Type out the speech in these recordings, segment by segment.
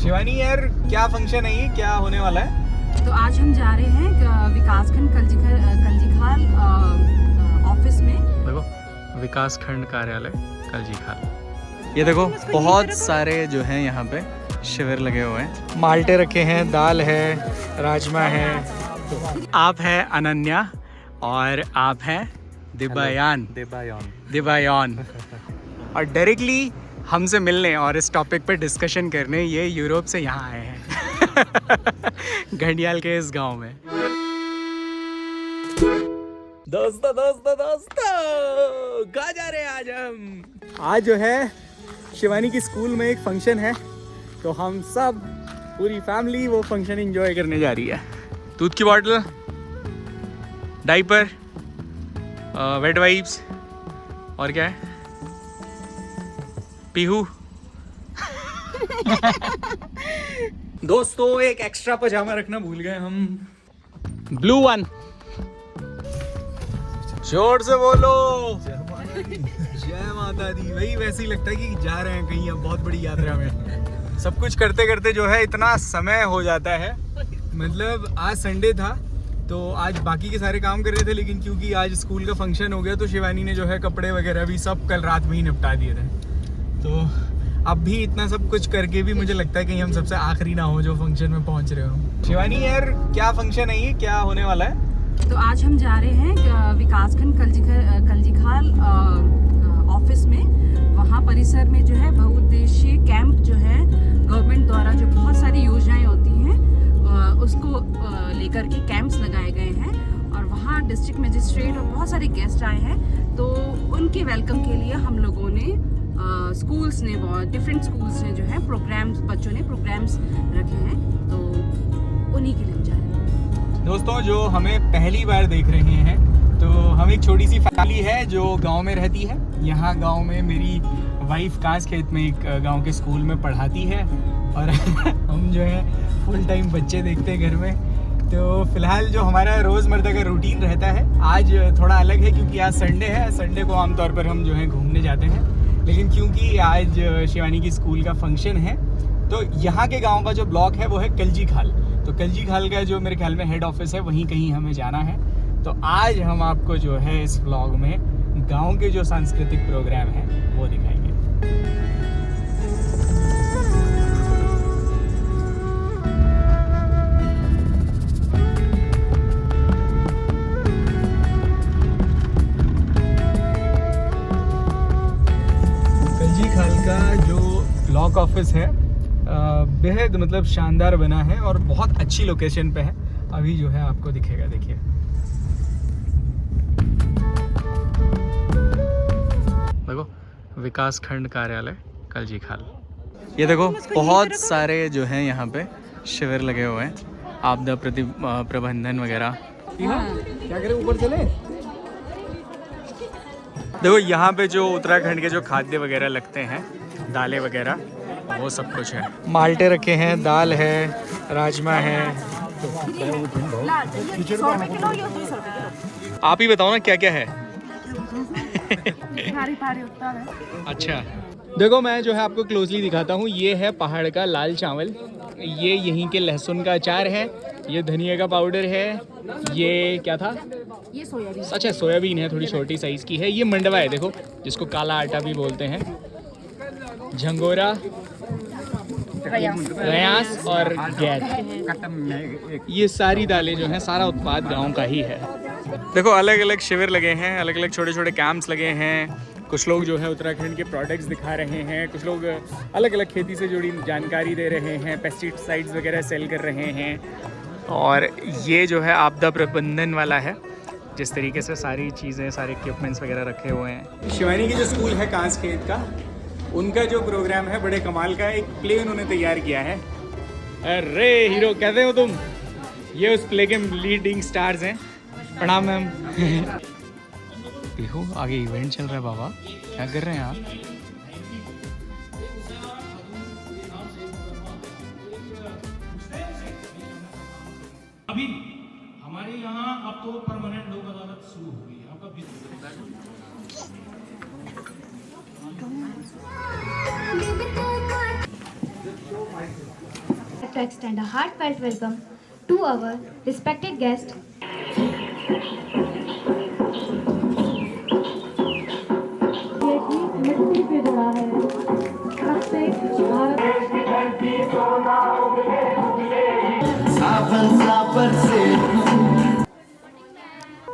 शिवानी यार, क्या फंक्शन है ये, क्या होने वाला है? तो आज हम जा रहे हैं विकासखंड कलजीखाल ऑफिस में। देखो, विकासखंड कार्यालय कलजीखाल। ये देखो बहुत सारे जो हैं यहाँ पे शिविर लगे हुए हैं। माल्टे रखे हैं, दाल है, राजमा है। आप हैं अनन्या और आप हैं दिबायान और डायरेक्टली हमसे मिलने और इस टॉपिक पे डिस्कशन करने ये यूरोप से यहाँ आए हैं घंडियाल के इस गांव में। दोस्तों कहाँ जा रहे हैं आज हम? आज जो है शिवानी की स्कूल में एक फंक्शन है, तो हम सब पूरी फैमिली वो फंक्शन एंजॉय करने जा रही है। दूध की बॉटल, डाइपर, वेट वाइप्स और क्या है, पीहू। दोस्तों एक एक्स्ट्रा पजामा रखना भूल गए हम, ब्लू वन। जोर से बोलो जय माता दी। वही वैसे ही लगता है कि जा रहे हैं कहीं अब बहुत बड़ी यात्रा में। सब कुछ करते करते जो है इतना समय हो जाता है। मतलब आज संडे था तो आज बाकी के सारे काम कर रहे थे, लेकिन क्योंकि आज स्कूल का फंक्शन हो गया तो शिवानी ने जो है कपड़े वगैरह भी सब कल रात में ही निपटा दिए थे। तो अब भी इतना सब कुछ करके भी मुझे लगता है कहीं हम सबसे आखिरी ना हो जो फंक्शन में पहुंच रहे हो। शिवानी यार, क्या फंक्शन है ये, क्या होने वाला है? तो आज हम जा रहे हैं विकासखंड कलजीखाल ऑफिस में। वहाँ परिसर में जो है बहुउद्देशीय कैंप जो है गवर्नमेंट द्वारा जो बहुत सारी योजनाएं होती हैं उसको लेकर के कैंप्स लगाए गए हैं और वहाँ डिस्ट्रिक्ट मजिस्ट्रेट और बहुत सारे गेस्ट आए हैं। तो उनके वेलकम के लिए हम लोगों ने स्कूल्स ने, बहुत डिफरेंट स्कूल्स ने जो है प्रोग्राम्स, बच्चों ने प्रोग्राम्स रखे हैं, तो उन्हीं के लिए हम जा रहे हैं। दोस्तों जो हमें पहली बार देख रहे हैं, तो हम एक छोटी सी फैमिली है जो गांव में रहती है। यहाँ गांव में मेरी वाइफ कांस खेत में एक गांव के स्कूल में पढ़ाती है और हम जो है फुल टाइम बच्चे देखते हैं घर में। तो फिलहाल जो हमारा रोज़मर्रा का रूटीन रहता है आज थोड़ा अलग है, क्योंकि आज संडे है। संडे को आमतौर पर हम जो है घूमने जाते हैं, लेकिन क्योंकि आज शिवानी की स्कूल का फंक्शन है तो यहाँ के गांव का जो ब्लॉक है वो है कलजीखाल। तो कलजीखाल का जो मेरे ख्याल में हेड ऑफिस है वहीं कहीं हमें जाना है। तो आज हम आपको जो है इस व्लॉग में गांव के जो सांस्कृतिक प्रोग्राम हैं वो दिखाएंगे। कलजीखाल का जो ब्लॉक ऑफिस है बेहद मतलब शानदार बना है और बहुत अच्छी लोकेशन पे है। अभी जो है आपको दिखेगा, देखिए। देखो, विकासखंड कार्यालय कलजीखाल। ये देखो बहुत सारे जो हैं यहाँ पे शिविर लगे हुए हैं, आपदा प्रबंधन वगैरह। क्या करें, ऊपर चले? देखो यहाँ पे जो उत्तराखंड के जो खाद्य वगैरह लगते हैं, दालें वगैरह, वो सब कुछ है। माल्टे रखे हैं, दाल है, राजमा है। आप ही बताओ ना क्या क्या है। अच्छा, देखो मैं जो है आपको क्लोजली दिखाता हूँ। ये है पहाड़ का लाल चावल, ये यहीं के लहसुन का अचार है, ये धनिया का पाउडर है, ये क्या था, ये सोयाबीन। अच्छा सोयाबीन है, थोड़ी छोटी साइज की है। ये मंडवा है, देखो, जिसको काला आटा भी बोलते हैं, झंगोरा, रयास और गैर। ये सारी दालें जो हैं, सारा उत्पाद गांव का ही है। देखो अलग अलग शिविर लगे हैं, अलग अलग छोटे छोटे कैंप्स लगे हैं। कुछ लोग जो है उत्तराखंड के प्रोडक्ट्स दिखा रहे हैं, कुछ लोग अलग अलग खेती से जुड़ी जानकारी दे रहे हैं, पेस्टिसाइड्स वगैरह सेल कर रहे हैं। और ये जो है आपदा प्रबंधन वाला है, जिस तरीके से सारी चीज़ें, सारे इक्विपमेंट्स वगैरह रखे हुए हैं। शिवानी की जो स्कूल है कांस खेत का, उनका जो प्रोग्राम है बड़े कमाल का, एक प्ले उन्होंने तैयार किया है। अरे हीरो कैसे हो तुम? ये उस प्ले के लीडिंग स्टार्स हैं। प्रणाम मैम। देखो आगे इवेंट चल रहा है। बाबा क्या कर रहे हैं आप? अभी हमारे यहाँ अब तो परमानेंट लोक अदालत शुरू हो गई है। आपका to extend a heartfelt welcome to our respected guest. मिट्टी पे जुड़ा है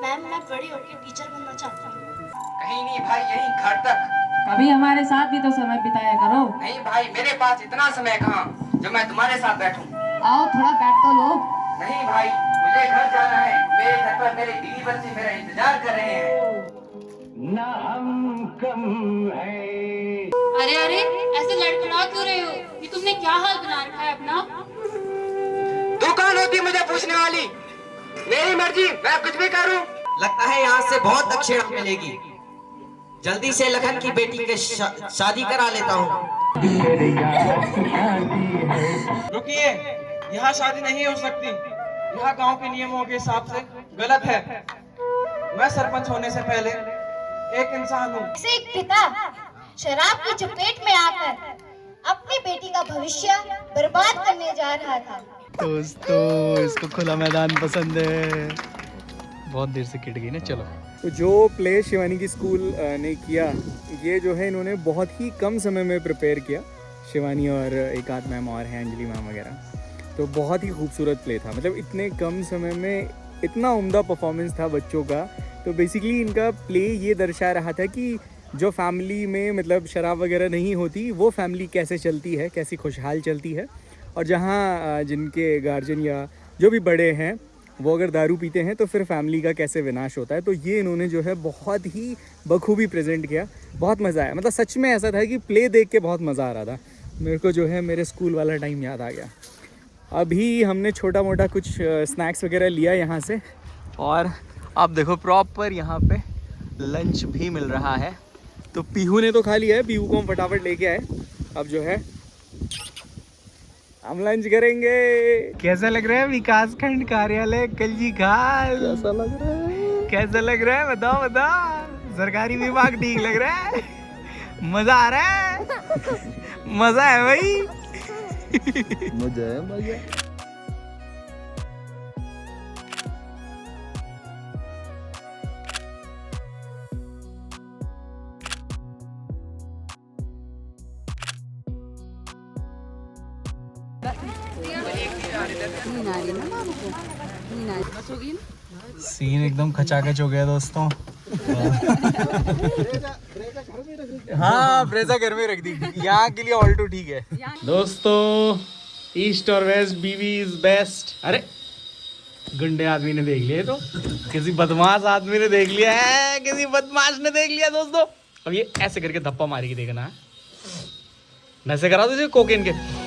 मैम मैं बड़ी होकर टीचर बनना चाहती हूँ। कहीं नहीं भाई, यही घर तक। कभी हमारे साथ भी तो समय बिताया करो। नहीं भाई, मेरे पास इतना समय कहाँ जो मैं तुम्हारे साथ बैठूं। आओ थोड़ा बैठ तो लो। नहीं भाई, मुझे घर जाना है। मेरे घर पर मेरे बीवी बच्चे मेरा इंतजार कर रहे हैं। ना हम कम है। अरे अरे ऐसे लड़खड़ा क्यों रहे हो? ये तुमने क्या हाल बना रखा है अपना? तू कौन होती मुझे पूछने वाली? मेरी मर्जी, मैं कुछ भी करूं। लगता है यहाँ से बहुत दक्षिणा मिलेगी। जल्दी से लखन की बेटी के शादी करा लेता हूँ। रुकिए, यहाँ शादी नहीं हो सकती। यहाँ गांव के नियमों के हिसाब से गलत है। मैं सरपंच होने से पहले एक इंसान हूँ। एक पिता शराब की चपेट में आकर अपनी बेटी का भविष्य बर्बाद करने जा रहा था। दोस्तों, इसको खुला मैदान पसंद है। बहुत देर से किट गई ना। चलो, तो जो प्ले शिवानी की स्कूल ने किया, ये जो है इन्होंने बहुत ही कम समय में प्रिपेयर किया। शिवानी और एक आध मैम और हैं, अंजलि मैम वगैरह। तो बहुत ही खूबसूरत प्ले था। मतलब इतने कम समय में इतना उम्दा परफॉर्मेंस था बच्चों का। तो बेसिकली इनका प्ले ये दर्शा रहा था कि जो फैमिली में मतलब शराब वगैरह नहीं होती, वो फैमिली कैसे चलती है, कैसी खुशहाल चलती है। और जहाँ जिनके गार्जियन या जो भी बड़े हैं वो अगर दारू पीते हैं तो फिर फैमिली का कैसे विनाश होता है। तो ये इन्होंने जो है बहुत ही बखूबी प्रेजेंट किया। बहुत मज़ा आया। मतलब सच में ऐसा था कि प्ले देख के बहुत मज़ा आ रहा था। मेरे को जो है मेरे स्कूल वाला टाइम याद आ गया। अभी हमने छोटा मोटा कुछ स्नैक्स वगैरह लिया यहाँ से, और आप देखो प्रॉपर यहाँ पे लंच भी मिल रहा है। तो पीहू ने तो खा लिया है, पीहू को हम फटाफट लेके आए। अब जो है हम लंच करेंगे। कैसा लग रहा है विकास खंड कार्यालय कलजीखाल? कैसा लग रहा है? कैसा लग रहा है? बताओ बताओ। सरकारी विभाग ठीक लग रहा है? मजा आ रहा है? मजा है भाई। मजा है, मजा। सीन एकदम खचाखच हो गया दोस्तों। हाँ, ब्रेजा घर में रख दी। यहाँ के लिए ऑल्टो ठीक है। दोस्तों, ईस्ट और वेस्ट बीवी इज बेस्ट। अरे गुंडे आदमी ने देख लिया, तो किसी बदमाश आदमी ने देख लिया है, किसी बदमाश ने देख लिया दोस्तों। अब ये ऐसे करके धप्पा मारेगी, देखना। नशे करा दो कोकेन के।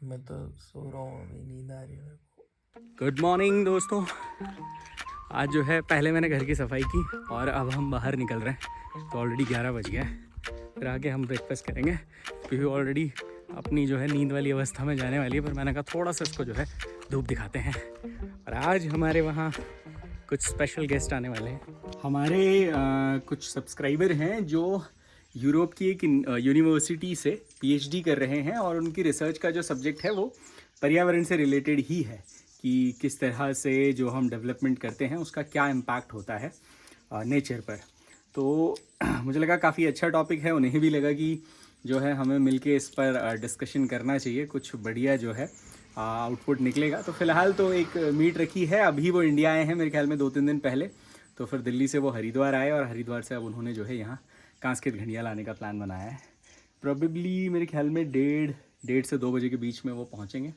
मैं तो सो रहा हूँ, अभी नींद आ रही है। गुड मॉर्निंग दोस्तों। आज जो है पहले मैंने घर की सफाई की और अब हम बाहर निकल रहे हैं। तो ऑलरेडी 11 बज गया है। फिर आके हम ब्रेकफास्ट करेंगे, क्योंकि ऑलरेडी अपनी जो है नींद वाली अवस्था में जाने वाली है। पर मैंने कहा थोड़ा सा इसको जो है धूप दिखाते हैं। और आज हमारे वहाँ कुछ स्पेशल गेस्ट आने वाले हैं। हमारे कुछ सब्सक्राइबर हैं जो यूरोप की एक यूनिवर्सिटी से पीएचडी कर रहे हैं, और उनकी रिसर्च का जो सब्जेक्ट है वो पर्यावरण से रिलेटेड ही है, कि किस तरह से जो हम डेवलपमेंट करते हैं उसका क्या इम्पैक्ट होता है नेचर पर। तो मुझे लगा काफ़ी अच्छा टॉपिक है। उन्हें भी लगा कि जो है हमें मिलके इस पर डिस्कशन करना चाहिए, कुछ बढ़िया जो है आउटपुट निकलेगा। तो फ़िलहाल तो एक मीट रखी है। अभी वो इंडिया आए हैं मेरे ख्याल में 2-3 दिन पहले। तो फिर दिल्ली से वो हरिद्वार आए, और हरिद्वार से अब उन्होंने जो है यहाँ कांस्केत घड़ियाल लाने का प्लान बनाया है। प्रोबेबली मेरे ख्याल में 1:30 से 2 बजे के बीच में वो पहुँचेंगे।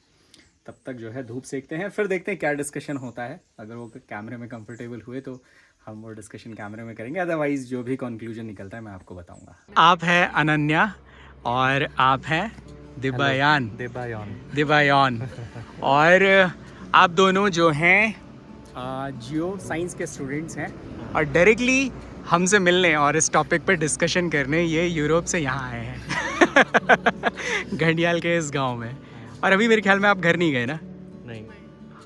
तब तक जो है धूप सेकते हैं, फिर देखते हैं क्या डिस्कशन होता है। अगर वो कैमरे में कंफर्टेबल हुए तो हम वो डिस्कशन कैमरे में करेंगे, अदरवाइज जो भी कंक्लूजन निकलता है मैं आपको बताऊंगा। आप हैं अनन्या और आप हैं दिबायान। और आप दोनों जो हैं जियो साइंस के स्टूडेंट्स हैं, और डायरेक्टली हमसे मिलने और इस टॉपिक पे डिस्कशन करने ये यूरोप से यहाँ आए हैं। घंडियाल के इस गांव में। और अभी मेरे ख्याल में आप घर नहीं गए ना? नहीं।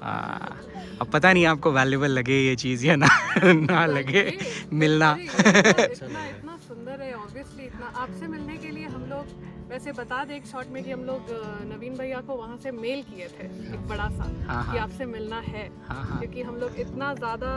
हाँ, अब पता नहीं आपको वैल्यूबल लगे ये चीज़ या ना लगे मिलना। इतना सुंदर है, ऑब्वियसली इतना आपसे मिलने के लिए हम लोग, वैसे बता दें एक शॉर्ट में कि हम लोग नवीन भैया को वहाँ से मेल किए थे एक बड़ा सा कि आपसे मिलना है, क्योंकि हम लोग इतना ज़्यादा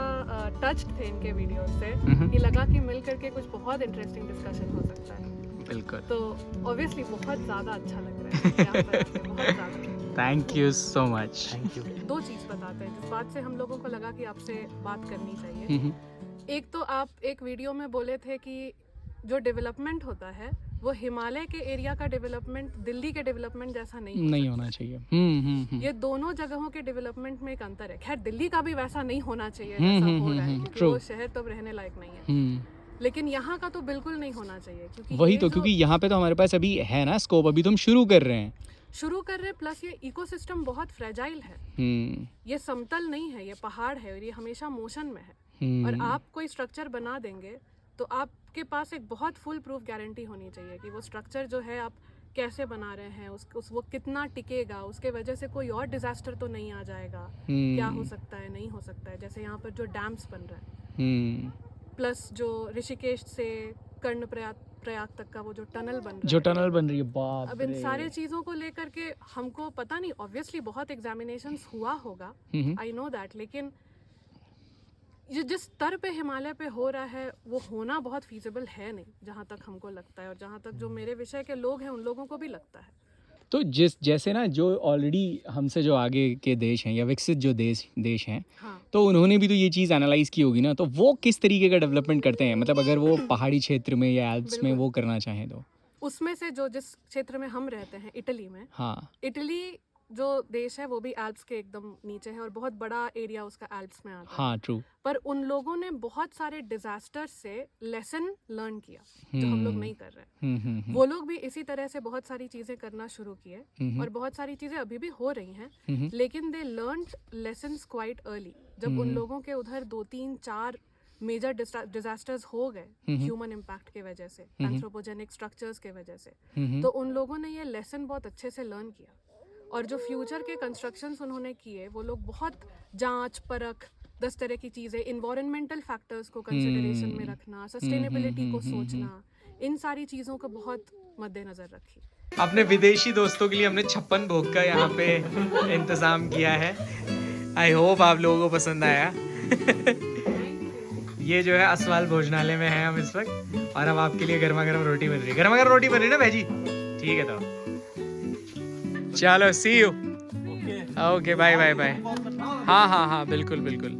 टच्ड थे इनके वीडियो से कि लगा कि मिल करके कुछ बहुत इंटरेस्टिंग डिस्कशन हो सकता है। बिल्कुल। तो ऑब्वियसली बहुत ज़्यादा अच्छा लग रहा है यहाँ पर आके, बहुत ज़्यादा। Thank you so much. Thank you. दो चीज़ बताते हैं जिस बात से हम लोगों को लगा कि आपसे बात करनी चाहिए। एक तो आप एक वीडियो में बोले थे कि जो डेवलपमेंट होता है वो हिमालय के एरिया का डेवलपमेंट दिल्ली के डेवलपमेंट जैसा नहीं होना चाहिए। ये दोनों जगहों के डेवलपमेंट में एक अंतर है। खैर दिल्ली का भी वैसा नहीं होना चाहिए जैसा हो रहा है, क्योंकि वो शहर तो अब रहने लायक नहीं है। लेकिन यहाँ का तो बिल्कुल नहीं होना चाहिए, क्योंकि वही तो, क्योंकि यहाँ पे तो हमारे पास अभी है ना स्कोप, अभी तो हम शुरू कर रहे हैं। प्लस ये इकोसिस्टम बहुत फ्रेजाइल है। ये समतल नहीं है, ये पहाड़ है और ये हमेशा मोशन में है। और आप कोई स्ट्रक्चर बना देंगे तो आपके पास एक बहुत फुल प्रूफ गारंटी होनी चाहिए कि वो स्ट्रक्चर जो है आप कैसे बना रहे हैं, वो कितना टिकेगा, उसके वजह से कोई और डिजास्टर तो नहीं आ जाएगा। क्या हो सकता है, नहीं हो सकता है। जैसे यहाँ पर जो डैम्स बन रहे हैं, प्लस जो ऋषिकेश से कर्णप्रयाग तक का वो जो टनल बन रही है, बाप अब इन सारे चीज़ों को लेकर के हमको पता नहीं, ऑब्वियसली बहुत एग्जामिनेशंस हुआ होगा, आई नो दैट, लेकिन ये जिस स्तर पे हिमालय पे हो रहा है वो होना बहुत फीजिबल है नहीं, जहाँ तक हमको लगता है और जहाँ तक जो मेरे विषय के लोग हैं उन लोगों को भी लगता है। तो जैसे ना जो ऑलरेडी हमसे जो आगे के देश हैं या विकसित जो देश हैं, तो उन्होंने भी तो ये चीज़ एनालाइज की होगी ना, तो वो किस तरीके का डेवलपमेंट करते हैं, मतलब अगर वो पहाड़ी क्षेत्र में या एल्प्स में वो करना चाहें तो। उसमें से जो जिस क्षेत्र में हम रहते हैं इटली में, इटली जो देश है वो भी एल्प्स के एकदम नीचे है और बहुत बड़ा एरिया उसका एल्प्स में आता है। ट्रू। पर उन लोगों ने बहुत सारे डिजास्टर से लेसन लर्न किया जो हम लोग नहीं कर रहे। वो लोग भी इसी तरह से बहुत सारी चीजें करना शुरू किए और बहुत सारी चीजें अभी भी हो रही हैं, लेकिन दे लर्न्ड लेसन्स क्वाइट अर्ली। जब उन लोगों के उधर 2-3-4 मेजर डिजास्टर्स हो गए ह्यूमन इम्पैक्ट के वजह से, एंथ्रोपोजेनिक स्ट्रक्चर्स के वजह से, तो उन लोगों ने ये लेसन बहुत अच्छे से लर्न किया। और जो फ्यूचर के कंस्ट्रक्शंस उन्होंने किए वो लोग बहुत जांच परख 10 तरह की चीज़ें, इन्वायरमेंटल फैक्टर्स को कंसिडरेशन में रखना, सस्टेनेबिलिटी को सोचना, इन सारी चीज़ों को बहुत मद्देनजर रखी। अपने विदेशी दोस्तों के लिए हमने 56 भोग का यहाँ पे इंतज़ाम किया है। आई होप आप लोगों को पसंद आया। ये जो है असवाल भोजनालय में है हम इस वक्त, और अब आपके लिए गर्मा गर्म रोटी बन रही है। गर्मा गर्म रोटी बन रही है ना भाई जी? ठीक है, तो चलो see you. Okay, bye bye bye. हाँ बिल्कुल बिल्कुल।